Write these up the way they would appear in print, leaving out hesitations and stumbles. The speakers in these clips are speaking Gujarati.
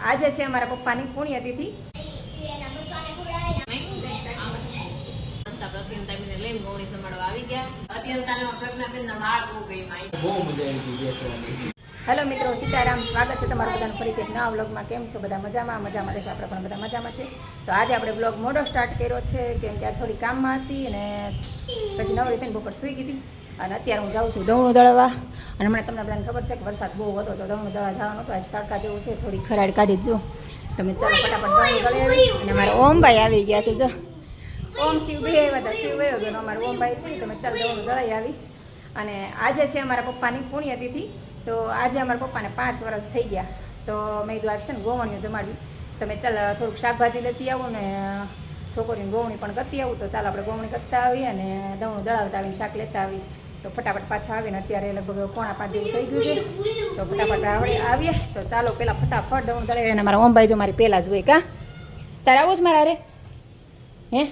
આજે છે અમારા પપ્પાની પુણ્યતિથિ. હેલો મિત્રો, સીતારામ. સ્વાગત છે તમારું બધાનું ફરીથી એક નવા વ્લોગમાં. કેમ છો બધા? મજામાં રહેશે. આપણે પણ બધા મજામાં છે. તો આજે આપણે બ્લોગ મોડો સ્ટાર્ટ કર્યો છે કેમ કે આ થોડી કામમાં હતી અને પછી નવરી થઈને બપોર સૂઈ ગઈ હતી. અને અત્યારે હું જાઉં છું દવણું દળવા. અને હમણાં તમને બધાને ખબર છે કે વરસાદ બહુ હતો તો દવણું દળવા જવાનું હતું. આજ તડકા જેવું છે, થોડી ખરાડ કાઢી જો તમે. ચાલો ફટાફટ દવણું દળી આવી. અને અમારા ઓમભાઈ આવી ગયા છે. જો ઓમ શિવ બે આવ્યા હતા. શિવ વયો ગયો. અમારા ઓમભાઈ છે તમે ચાલો દવણું દળાઈ આવી. અને આજે છે અમારા પપ્પાની પુણ્યતિથિ. તો આજે અમારા પપ્પાને 5 વર્ષ થઈ ગયા. તો મેં કીધું આજ છે ને ગોવણીઓ જમાડ્યું. તમે ચાલ થોડુંક શાકભાજી લેતી આવું ને છોકરીને ગોવણી પણ કરતી આવું. તો ચાલો આપણે ગોવણી કરતા આવીએ અને દવણું દળાવતા આવીને શાક લેતા આવી. તો ફટાફટ પાછા આવીને અત્યારે લગભગ 4:45 જેવું થઈ ગયું છે. તો ફટાફટ આવીએ. તો ચાલો પહેલાં ફટાફટ દવણું દળાવીએ. અને મારા ઓમભાઈ જો મારી પહેલાં જ હોય. કા તારે આવું જ મારા રે હે?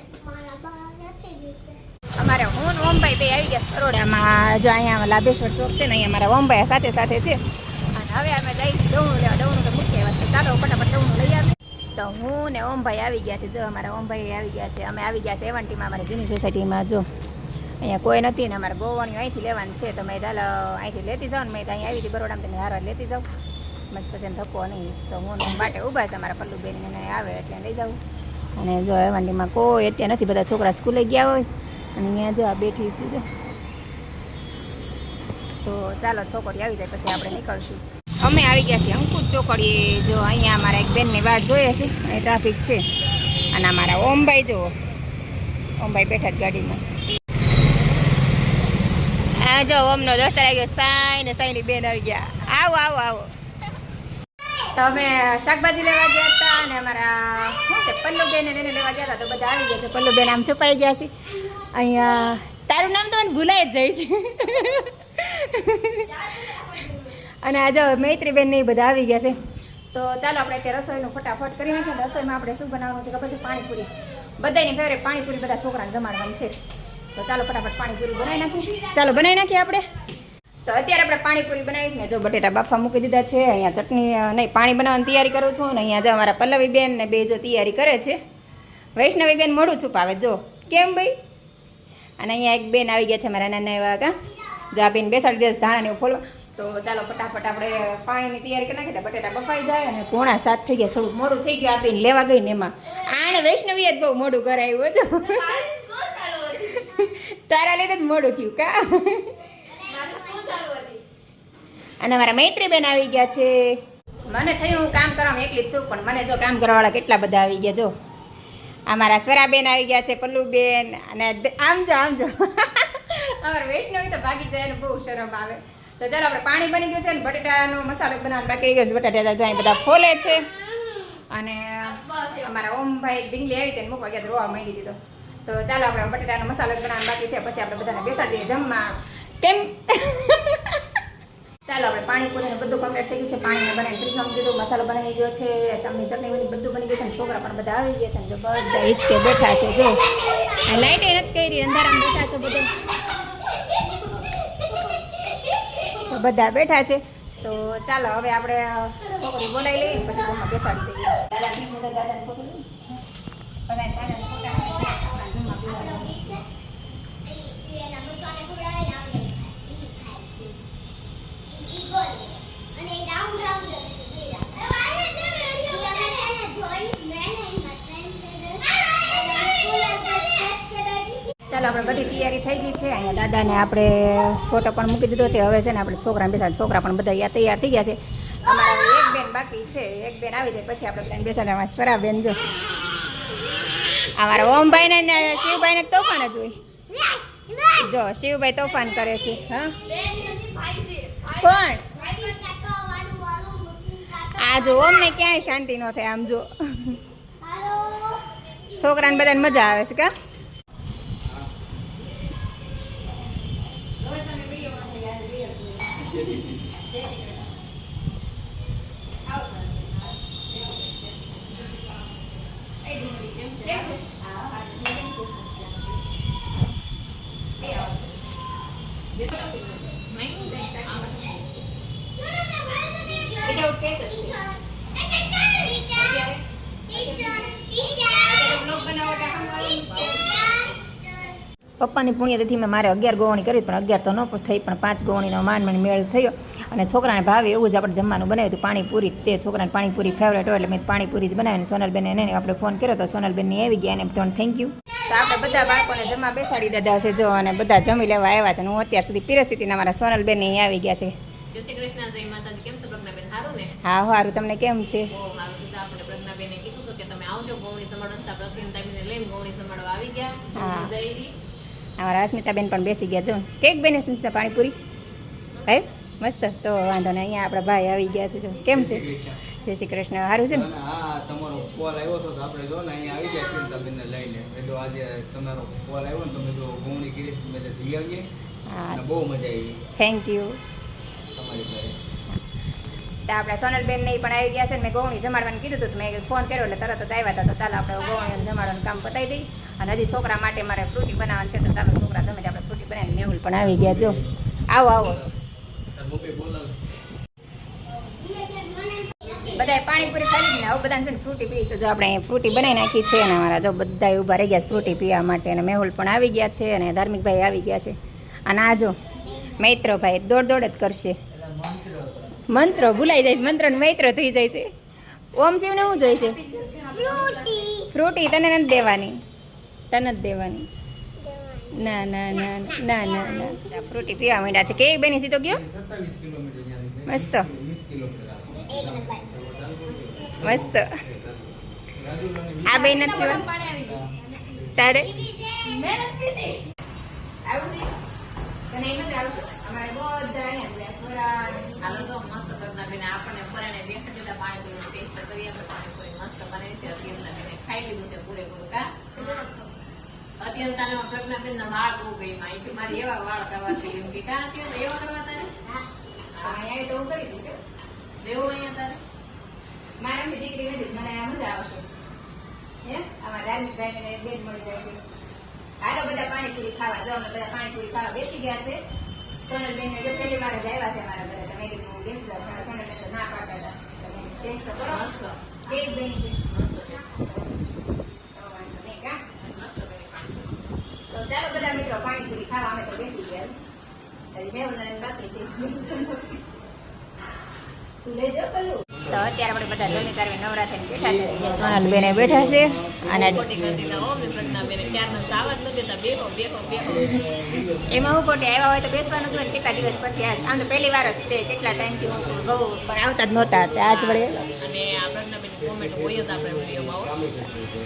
અમારે હું ઓમભાઈ બે આવી ગયા કરોડામાં. જો અહીંયા લાભેશ્વર ચોક છે ને, અહીંયા મારા ઓમભાઈ સાથે સાથે છે. અને હવે અમે જઈશું દવણું લેવા. દવણું તો મુખ્ય વાત છે. ચાલો ફટાફટ દવણું લઈ આવે. તો હું ને ઓમભાઈ આવી ગયા છે. જો અમારા ઓમભાઈ આવી ગયા છે. અમે આવી ગયા છે 70માં અમારી જૂની સોસાયટીમાં. જો અહીંયા કોઈ નથી ને અમારે ગોવણીઓ અહીંથી લેવાનું છે. તો મેં ચાલ અહીંથી લેતી જાઉં ને. મેં તો અહીં આવી હતી બરોડામાં, તેને હારવાર લેતી જાઉં. મસ્ત પછી ધક્કો નહીં. તો હું બાટે ઊભા છે અમારા પલ્લુબેન એને આવે એટલે લઈ જાઉં. અને જો 70માં કોઈ અત્યારે નથી, બધા છોકરા સ્કૂલે ગયા હોય. અને અહીંયા જો આ બેઠી છે. જો તો ચાલો છોકરી આવી જાય પછી આપણે નીકળશું. અમે આવી ગયા છીએ અંકુશ ચોકડીએ. જો અહીંયા અમારા એક બેનની વાટ જોઈએ છે. અહીં ટ્રાફિક છે. અને અમારા ઓમભાઈ જો ઓમભાઈ બેઠા જ ગાડીમાં. આ જો ઓમનો દોસ્તર આવી ગયો. સાઈ ને સાઈની બેન આવી ગયા. આવો આવો આવો. તો અમે શાકભાજી લેવા ગયા હતા અને અમારા શું છે પલ્લુબેન એને લેવા ગયા હતા. તો બધા આવી ગયા છે. પલ્લુબેન આમ છુપાઈ ગયા છે અહીંયા. તારું નામ તો મને ભૂલાઈ જ જાય છે. અને આજે મૈત્રીબેન ને બધા આવી ગયા છે. તો ચાલો આપણે અત્યારે રસોઈનું ફટાફટ કરી નાખીએ. રસોઈમાં આપણે શું બનાવવાનું છે કે પછી પાણીપુરી. બધાની ફેવરેટ પાણીપુરી બધા છોકરાને જમાડવાનું છે. તો ચાલો ફટાફટ પાણીપુરી બનાવી નાખીએ. ચાલો બનાવી નાખીએ આપણે. તો અત્યારે આપણે પાણીપુરી બનાવીશ ને. જો બટેટા બાફા મૂકી દીધા છે. અહીંયા ચટણી નહીં પાણી બનાવવાની તૈયારી કરું છું. અને અહીંયા જો અમારા પલ્લવીબેન ને બે જો તૈયારી કરે છે. વૈષ્ણવીબેન મોઢું છુપાવે જો કેમ ભાઈ. અને અહીંયા એક બેન આવી ગયા છે મારા નાના એવા. કા જા બેન બેસાડી દે ધાણા ને એવું ફોલવા. તો ચાલો ફટાફટ આપણે પાણીની તૈયારી કરી નાખીએ. બટેટા બફાઈ જાય. અને 6:45 થઈ ગયા. થોડુંક મોડું થઈ ગયું. આપીને લેવા ગઈ ને એમાં આને વૈષ્ણવીએ જ બહુ મોડું કરાવ્યું હતું. તારા લીધે જ મોડું થયું. કા અને મારા મૈત્રીબેન આવી ગયા છે. મને થયું હું કામ કરવામાં એકલી જ છું, પણ મને જો કામ કરવાવાળા કેટલા બધા આવી ગયા. જો અમારા સ્વરાબેન આવી ગયા છે, પલ્લુબેન. અને આમ જો અમારા વૈષ્ણવી તો ભાગી જાય ને બહુ શરમ આવે. તો ચાલો આપણે પાણી બની ગયું છે ને બટેટાનો મસાલો બનાવવાનો બાકી રહી ગયો છે. બટાટા જાય બધા ફોલે છે. અને અમારા ઓમભાઈ ડીંગલી આવી તેને મૂકવા ગયા રોવા માંડી દીધો. તો ચાલો આપણે બટેટાનો મસાલો બનાવવાનો બાકી છે. પછી આપણે બધાને બેસાડી દઈએ જમવા. કેમ ચાલો આપણે પાણીપુરીને બધું કમ્પ્લીટ થઈ ગયું છે. પાણીને બનાવી ફ્રીજમાં મૂકી દીધું. મસાલો બનાવી ગયો છે. ચટણી ચટણી બધું બની ગયું છે. છોકરા પણ બધા આવી ગયા છે. જો બધા હિંચકે બેઠા છે. જો લાઈટે નથી કરી, અંધારામાં બેઠા છે બધા. તો બધા બેઠા છે. તો ચાલો હવે આપણે છોકરી બોલાવી લઈએ પછી જમવા બેસાડી દઈએ. દાદાને ફોટો લઈએ. ચાલો આપણે બધી તૈયારી થઈ ગઈ છે. અહીંયા દાદાને આપણે ફોટો પણ મૂકી દીધો છે. હવે છે ને આપણે છોકરાને બેસાડ. છોકરા પણ બધા તૈયાર થઈ ગયા છે. અમારા એક બેન બાકી છે. એક બેન આવી જાય પછી આપણે બેન બેસાડવા. સ્વરા બેન જો અમારા ઓમભાઈ ને શિવભાઈ ને તોફાન જ હોય. જો શિવભાઈ તોફાન કરે છે. હા કોણ આ જો ઓમ ને ક્યાંય શાંતિ ન થાય. આમ જો છોકરાને બધાને મજા આવે છે. કા વિધાઉટ કેસ જ છે. પપ્પાની પુણ્યતિથિ મેં મારે 11 ગોવણી કરી પણ 11 તો ન થઈ પણ 5 ગોવણીનો માંડ મેળ થયો અને છોકરાને ભાવે એવું જ આપણે જમવાનું બનાવ્યું હતું પાણીપુરી તે છોકરાને પાણીપુરી ફેવરેટ હોય એટલે મેં પાણીપુરી જ બનાવીને સોનલબેન એને આપણે ફોન કર્યો તો સોનલબેનની આવી ગયા અને તમને થેન્ક યુ. તો આપણે બધા બાળકોને જમવા બેસાડી દીધા છે જો અને બધા જમી લેવા આવ્યા છે અને હું અત્યાર સુધી પરિસ્થિતિના મારા સોનલબેન આવી ગયા છે. જય શ્રી કૃષ્ણ, જય માતાજી. કેમ છો પ્રજ્ઞાબેન? સારું ને? હા સારું. તમને કેમ છે? બહુ સારું છે. આપણે પ્રજ્ઞાબેને કીધું હતું કે તમે આવજો ગોવણી સમાડવા. આપણે અસ્મિતાબેનને લઈને ગોવણી સમાડવા આવી ગયા. મજા આવી. અમારા અસ્મિતાબેન પણ બેસી ગયા જો કેક બને સ્મિતા પાણીપુરી હે મસ્ત. તો વાંધો ને અહીંયા આપણા ભાઈ આવી ગયા છે જો કેમ છે? જય શ્રી કૃષ્ણ. સારું છે ને? હા, તમારો કોલ આવ્યો હતો તો આપણે જો ને અહીંયા આવી ગયા સ્મિતાબેનને લઈને એટલે આજે તમારો કોલ આવ્યો ને તમે જો ગોવણી કરી મેં જઈ આવીએ. હા, બહુ મજા આવી. Thank you. તમારી ઘરે તો આપણે સોનલબેનને પણ આવી ગયા છે ને મેં ગોવણી જમાડવાનું કીધું હતું મેં ફોન કર્યો એટલે તરત જ આવ્યા હતા તો ચાલો આપણે ગોવણી જમાડવાનું કામ પતાવી દઈ અને હજી છોકરા માટે મારે ફ્રૂટી બનાવવાનું છે તો ચાલો છોકરા જમે આપણે ફ્રૂટી બનાવીને મેહુલ પણ આવી ગયા જો આવો આવો બધા પાણીપુરી ખાઈ ને આવું બધાને છે ને ફ્રૂટી પીશે જો આપણે ફ્રૂટી બનાવી નાખી છે અને અમારા જો બધા ઊભા રહી ગયા છે ફ્રૂટી પીવા માટે અને મેહુલ પણ આવી ગયા છે અને ધાર્મિકભાઈ આવી ગયા છે અને આ જો મૈત્રભાઈ દોડ દોડ જ કરશે મંત્ર ભૂલાઈ જાય છે મંત્ર ને મૈત્ર થઈ જાય છે. ઓમ શિવને શું જોઈ છે? ફ્રૂટી તને નથી દેવાની તને જ દેવાની ના ના ના ના ના ના ફ્રૂટી પીવા માંડ્યા છે. કેવી બેની સીધો ગયો 27 કિલોમીટર ત્યાંથી મસ્ત 20 કિલોમીટર મસ્ત. આ બે નથી પીવા તારે હાલો તો મસ્ત પ્રજ્ઞાબેને આપણને ફરાને બેસા દીધા પાણીપુરીનો ટેસ્ટ કરીએ આપણે પાણીપુરી મસ્ત બનાવી છે. અત્યારે ખાઈ લીધું છે પૂરેપૂરું કા અત્યારે તારે પ્રજ્ઞાબેનના વાળ બહુ ગઈ માહિતી મારી એવા વાળ કરવા છે એમ કે કા અત્યારે એવા કરવા તારે અહીંયા તો હું કરી દઉં છું દેવો અહીંયા તારે મારા દીકરી નથી મને આ મજા આવશે હે અમારા ધાર્મિકભાઈને બેન મળી જશે. હાલો બધા પાણીપુરી ખાવા જાઓ અમે બધા પાણીપુરી ખાવા બેસી ગયા છે. સોનલબેન જો પહેલી વાર જ આવ્યા છે અમારા ઘરે તમે કીધું બેસી જાઓ સોનલબેન તો ના પાડતા હતા તમે ટેસ્ટ તો કરો કેક બની છે તો ચાલો બધા મિત્રો પાણીપુરી ખાવા અમે તો બેસી ગયા હજી મેહુલ બાકી છે તું લઈ જાઓ કયું તો અત્યારે આપણે બધા જમી કરવી નવરા થઈને બેઠા છે સોનલબેન બેઠા છે અને એમાં હું ખોટી આવ્યા હોય તો બેસવાનું જ હોય કેટલા દિવસ પછી આમ તો પહેલી વાર જ તે કેટલા ટાઈમથી હું ગઉં પણ આવતા જ નહોતા આજ વડે અને આ પ્રજ્ઞાબેન કોમેન્ટ હોય જ આપણે વિડીયોમાં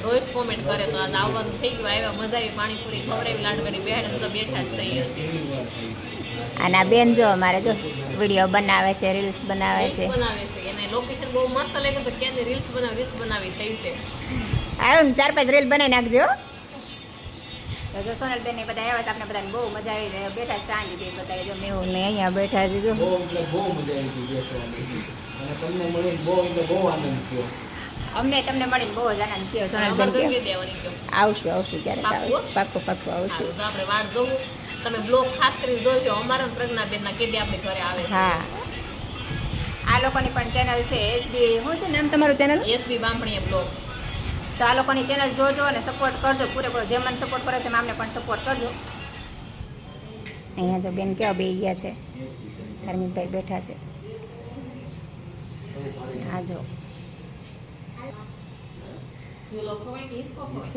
રોજ કોમેન્ટ કરે તો આજ આવવાનું થઈ ગયું આવ્યા મજા આવી પાણીપુરી ખવડાવી લાડવાની બેઠા તો બેઠા જ થઈ અને આ બેન જો અમારે જો વિડીયો બનાવે છે રીલ્સ બનાવે છે બનાવે છે એને લોકેશન બહુ મસ્ત લાગે તો ક્યાં રીલ્સ બનાવી થઈ છે હારું 4-5 રીલ બનાવી નાખજો તો જો સોનલબેન ને બધા આવ્યા છે આપણે બધાને બહુ મજા આવી રહી બેઠા શાંતિથી બધા જો મેહુલ ને અહીંયા બેઠા છે જો બહુ એટલે બહુ મજા આવી ગઈ બેસવાની અને તમને મળીને બહુ એટલે બહુ આનંદ થયો. અમને તમને મળીને બહુ જ આનંદ થયો સોનલબેન કે આવશું ક્યારેક પાક્કું આવશું તો આપણે વાટ જોવું તમે બ્લોગ ખાસ કરીને જોજો અમારા પ્રજ્ઞાબેનના કેદી આપણે ઘરે આવે છે. હા આ લોકોની પણ ચેનલ છે એસબી શું છે નામ તમારું ચેનલ? SB બામણીએ blog. તો આ લોકોની ચેનલ જોજો અને સપોર્ટ કરજો પૂરેપૂરો જે મને સપોર્ટ કરે છે અમને પણ સપોર્ટ કરજો. અહીંયા જો બેન કેવા બે ગયા છે ધાર્મિકભાઈ બેઠા છે હા જો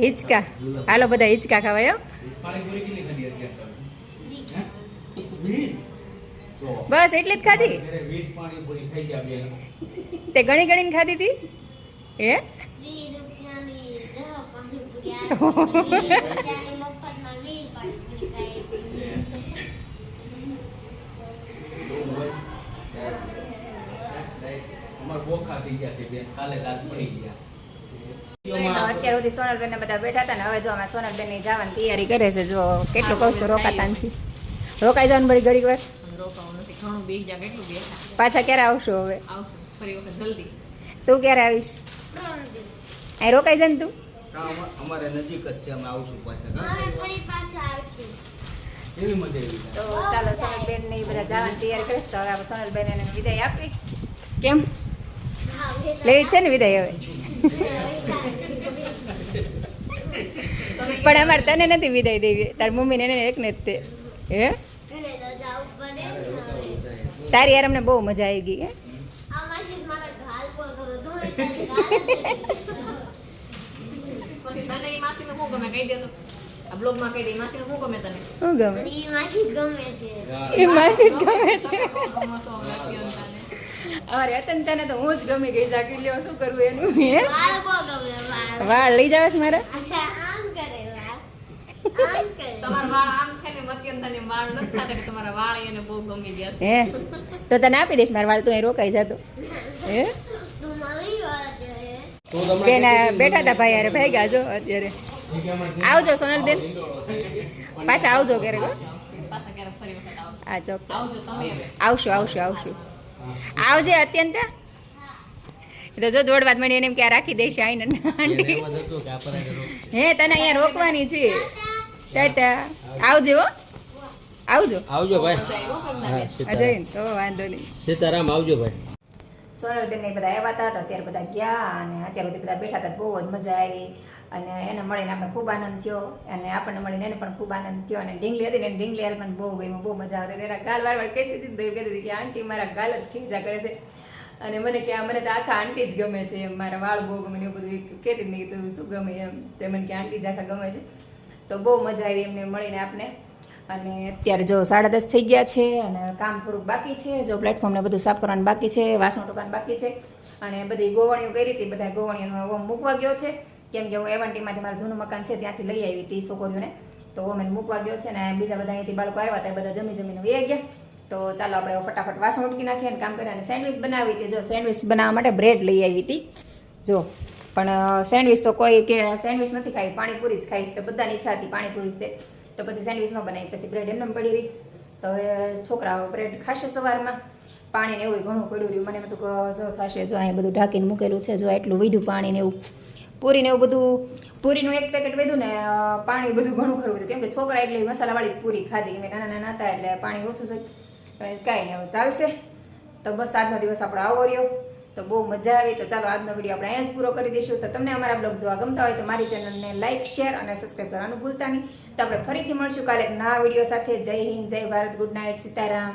હિચકા હાલો બધા હિચકા ખાવાય પાણીપુરી કેટલી ખાધી અત્યારે તમે? 20 બસ એટલી જ ખાધી 20 પાણીપુરી ખાઈ ગયા બેન. તે ગણી ગણીને ખાધી હતી હે અમાર બોખા થઈ ગયા છે બેન કાલે રાત પડી ગયા. અત્યાર સુધી સોનલબેન બધા બેઠા હતા ને હવે જો અમે સોનલબેન ની જવાની તૈયારી કરે છે જો કેટલું કહું તો રોકાતા નથી રોકાઈ જવાનું બધી ઘડીક વાર રોકાવું નથી ઘણું બેસી જા કેટલું બેઠા પાછા ક્યારે આવશો હવે આવશું ફરી વખત જલ્દી તું ક્યારે આવીશ અહીં રોકાઈ જાય ને તું અમારે નજીક જ છે અમે આવશું પાછા કેવી મજા આવી તો ચાલો સોનલબેન ની બધા જવાની તૈયારી કરીશ તો હવે સોનલબેન એને વિદાય આપી કેમ લેવી છે ને વિદાય હવે પણ અમારે તને નથી વિદાય દેવી, તાર મમ્મીને એને એકને જ તે. હે તારી યાર અમને બહુ મજા આવી ગઈ. હે પછી તને ઈ માસીને શું ગમે કહી દે તો. આ બ્લોગમાં કહી દે ઈ માસીને શું ગમે તને? શું ગમે? ઈ માસી ગમે છે. એ માસી જ ગમે છે. ગમો તો અત્યંતાને. અરે અત્યંતાને તો હું જ ગમી ગઈ. જાગી લ્યો શું કરવું એનું. હે વાળ બહુ ગમે વાળ. વાળ લઈ જાવ છે મારા. અચ્છા આમ કરે વાળ. આમ કરે. તમારા વાળ આમ થાય ને અત્યંતાને વાળ નથી થતા કે તમારા વાળ એને બહુ ગમી ગયા છે. હે તો તને આપી દઈશ મારા વાળ, તું અહીં રોકાઈ જતો. હે તું નવી વાળ છે. બેન બેઠા હતા ભાઈ યાર ભાઈ ગયા જો અત્યારે. આવજો સોનલબેન, પાછા આવજો ક્યારેક. હો પાછા ક્યારેક ફરી વખત આવજો. હા ચોક્કસ આવજો તમે હવે. આવશું આવશું આવશું. આવજે અત્યંત. એ તો જો દોડ વાત મળી એને એમ કે આ રાખી દઈશ આઈને આંટી. હે તને અહીંયા રોકવાની છે. ટાટા આવજો. હો આવજો. આવજો ભાઈ. અજય તો વાંધો નહીં. સીતારામ આવજો ભાઈ. સોનલબેન ને બધા આવ્યા હતા તો અત્યારે બધા ગયા અને અત્યારે સુધી બધા બેઠા હતા. બહુ જ મજા આવી અને એને મળીને આપણે ખૂબ આનંદ થયો અને આપણને મળીને એને પણ ખૂબ આનંદ થયો. અને ઢીંગલી હતી ને ઢીંગલી હાલ મને બહુ ગમ્યું, બહુ મજા આવતી. એના ગાલ વાર કહેતી હતી તો એ કહેતી હતી કે આંટી મારા ગાલ જ ખીંચા કરે છે અને મને કે મને તો આખા આંટી જ ગમે છે એમ, મારા વાળ બહુ ગમે ને એવું બધું કહેતી મેં કીધું શું ગમે એમ, તે મને કે આંટી જ આખા ગમે છે. તો બહુ મજા આવી એમને મળીને આપને. અને અત્યારે જો 10:30 થઈ ગયા છે અને કામ થોડુંક બાકી છે. જો પ્લેટફોર્મને બધું સાફ કરવાનું બાકી છે, વાસણ ટોકવાનું બાકી છે અને બધી ગોવણીઓ કરી હતી. બધા ગોવણીઓનો ઓમ મૂકવા ગયો છે કેમ કે હું એવન્ટીમાંથી મારું જૂનું મકાન છે ત્યાંથી લઈ આવી હતી છોકરીઓને, તો ઓમ એને મૂકવા ગયો છે. ને બીજા બધા અહીંથી બાળકો આવ્યા હતા, બધા જમીને વહી ગયા. તો ચાલો આપણે ફટાફટ વાસણ ઉટકી નાખીએ અને કામ કરીએ. અને સેન્ડવિચ બનાવી હતી. જો સેન્ડવિચ બનાવવા માટે બ્રેડ લઈ આવી હતી. જો પણ સેન્ડવિચ તો કોઈ કે સેન્ડવિચ નથી ખાવી, પાણીપુરી જ ખાઈશ. તો બધાની ઈચ્છા હતી પાણીપુરી જ તે, તો પછી સેન્ડવિચ ન બનાવી, પછી બ્રેડ એમને પડી રહી. તો હવે છોકરાઓ બ્રેડ ખાશે સવારમાં. પાણીને એવું ઘણું પડ્યું રહ્યું. મને બધું જો થશે, જો અહીંયા બધું ઢાંકીને મૂકેલું છે, જો એટલું વધ્યું પાણીને એવું, પૂરીને એવું બધું. પૂરીનું એક પેકેટ વધ્યું ને પાણી બધું ઘણું ખરું હતું કેમ કે છોકરા એટલે મસાલાવાળી પૂરી ખાધી. મેં નાના નાના હતા એટલે પાણી ઓછું છે, કાંઈ નહીં હવે ચાલશે. તો બસ આજનો દિવસ આપણો આવો રહ્યો. તો બહુ મજા આવી. તો ચાલો આજનો વિડીયો આપણે અહીંયા જ પૂરો કરી દઈશું. તો તમને અમારા બ્લોગ જોવા ગમતા હોય તો મારી ચેનલને લાઇક, શેર અને સબસ્ક્રાઈબ કરવાનું ભૂલતા નહીં. તો આપણે ફરીથી મળશું કાલે એક નવા વિડીયો સાથે. જય હિન્દ, જય ભારત, ગુડ નાઇટ, સીતારામ.